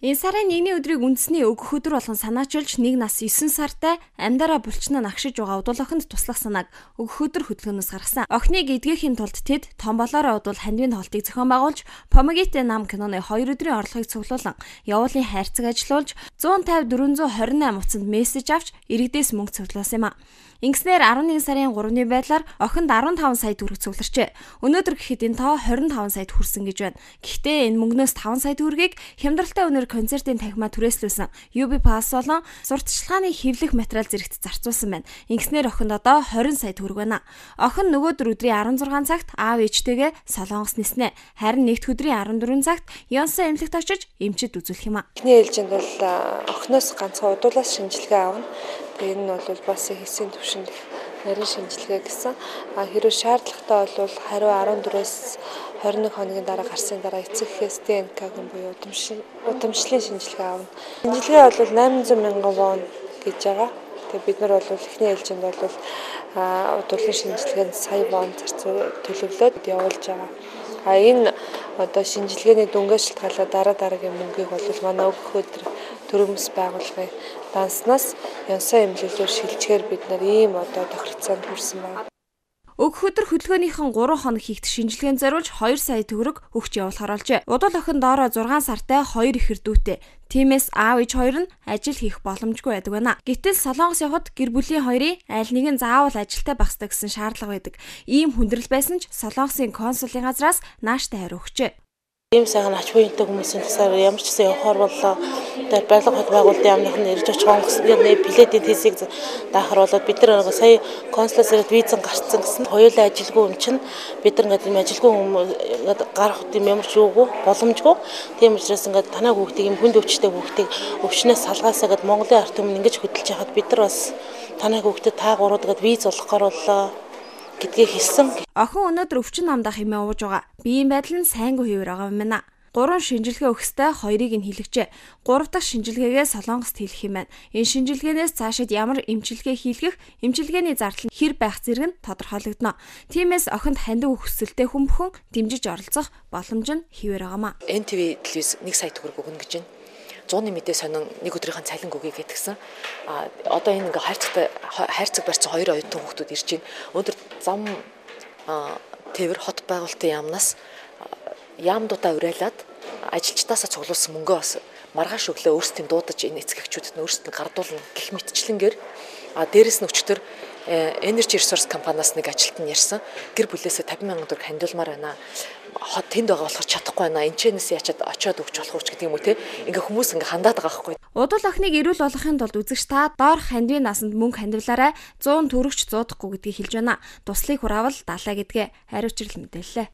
Энэ сарын 1-ний өдрийг үндэсний өгөх өдөр болгон санаачилж 1 нас 9 сартай амьдараа булчнаа нагшиж байгаа удал охинд туслах санааг өгөх өдөр хөтөлбөрөөс гаргасан. Охиныг эдгэхийн тулд тэд том болоороо удвал хандивын тоглолтыг зохион байгуулж, Помогите нам киноны 2 өдрийн орлогыг цуглуулan явуулын хайрцаг ажиллуулж 150-428 утсанд мессеж авч иргэдээс мөнгө цуглуулсан юм а. Ингэснээр 11 сарын 3-ны байдлаар охинд 15 сая төгрөг цугларчээ. Өнөөдөр гэхэд энэ тоо 25 саяд хүрсэн гэж байна. Гэхдээ энэ мөнгнөөс 5 сая төгрөгийг хямдралтай үнээр концертын танхимаа түрээслүүлсэн UB Pass болон сурталчилгааны хэвлэх материал зэрэгт зарцуулсан байна. Ингэснээр охинд одоо 20 сая төгрөг байна. Охин нөгөөдөр өдрийн 16 цагт аав ээжтэйгээ Солонгос ниснэ. Харин нэгд өдрийн 14 цагт Ёнсон эмнэлэгт очиж эмчит үзүүлэх юм а. Эхний ээлжинд бол охиноос ганцхан удуулаас шинжилгээ авна. Тэгээ энэ нь бол бас хэсгийн түвшинд нарийн шинжилгээ гэсэн. Хэрвээ шаардлагатай бол хариу 14-өөс 21 хоногийн дараа гарсны дараа эцэг эхээс ДНК-гийн буюу удамшлын шинжилгээ авна. Шинжилгээ бол 800 мянган вон гэж байгаа. Тэгээ бид нар бол эхний ээлжинд бол удуулын шинжилгээнд сая вон төлөвлөд явуулж байгаа. Энэ одоо шинжилгээний дүнгээ шалтгаалаад дараагийн мөнгийг бол манай өгөх өдөр төрөмс байгууллагын данснаас Ёнсон эмнэлэгтээр шилжгээр бид нар ийм одоо тохиролцоонд хүрсэн байна. Өгөх өдөр хөтөлбөөнийхэн 3 хоног хийгдэх шинжилгээнд зориулж 2 сая төгрөг өгч явуулахаар олжээ. Удал охин доороо 6 сартай 2 ихэр дүүтэй. Тиймээс аав ээж хоёр нь ажил хийх боломжгүй байдаг байна. Гэтэл Солонгос явхад гэр бүлийн хоёрын аль нэг нь заавал ажилтай байх ёстой гэсэн шаардлага байдаг. Ийм хүндрэл байсан ч Солонгосын консулын газраас нааштай хариу өгчээ. Ийм сайхан ач буянтай хүмүүсийн тасаар ямар ч гэсэн явахаар боллоо. Тэр барилга хот байгуулалтын яамных нь ирж очих онгоцны плетийн тесийг даахар болоод бид нар сая консулаас ирээд визэн гарцсан гэсэн. Хоёулаа ажилгүй юм чинь бид нар ингээд ажилгүй гарах юм ямар ч юугүй боломжгүй. Тийм учраас ингээд танаа хүүхдийг юм хүнд өвчтэй хүүхдийг өвчнөөс салгаасаа гэд Монголын ард түмэн ингэж хөдөлж яхад бид нар бас танаа хүүхдэд та гурав гэд виз олохоор боллоо гэдгийг хэлсэн. Охин өнөөдөр өвчин намдах хэмээн ууж байгаа. Биеийн байдал нь сайнгүй хэвээр байгаа юм байна. 3 шинжилгээ өгөхтэй 2-ыг нь хийлгэжээ. 3 дахь шинжилгээгээ Солонгост хийх юм байна. Энэ шинжилгээнээс цаашид ямар эмчилгээ хийлгэх, эмчилгээний зардал нь хэр байх зэрэг нь тодорхойлогдно. Тиймээс охинд хандив өгсөлтэй хүн бүхэн дэмжиж оролцох боломж нь хэвээр байгаамаа. NTV телевиз 1 сая төгрөг өгнө гэж байна. 100-ны мэдээ сонин нэг өдрийнхэн цалин өгье гэдгсэн. Одоо энэ ингээ хайрцаг барьсан 2 оюутан хүүхдүүд ирж байна. Өнөөдөр зам тээвэр хот байгуулалтын яамнаас яамдуудаа уриалаад ажилчдаасаа цуглуулсан мөнгөө бас маргааш өглөө өөрсдийн дуудаж энэ эцэгчүүдэд нь өөрсдөд нь гардуулна гэх мэтчлэнгээр дээрэс нь өчтөр Energy Resource компаниас нэг ажилтан ярьсан. Гэр бүлээсээ 50,000 төгрөг хандуулмаар байна. Хот тэнд байгаа болохоор чадахгүй байна. Энчнээс ячаад очиод өгч болох уу гэдэг юм уу те. Ингээ хүмүүс ингээ хандаад байгаа байхгүй. Удал охиныг эрүүл болгохын тулд үзэгч та доор хандивын насанд мөнгө хандивлаарай 100 төгрөгч зуудахгүй гэдгийг хэлж байна. Туслыг хураавал далаа гэдгээ хариуцрал мэдээллээ.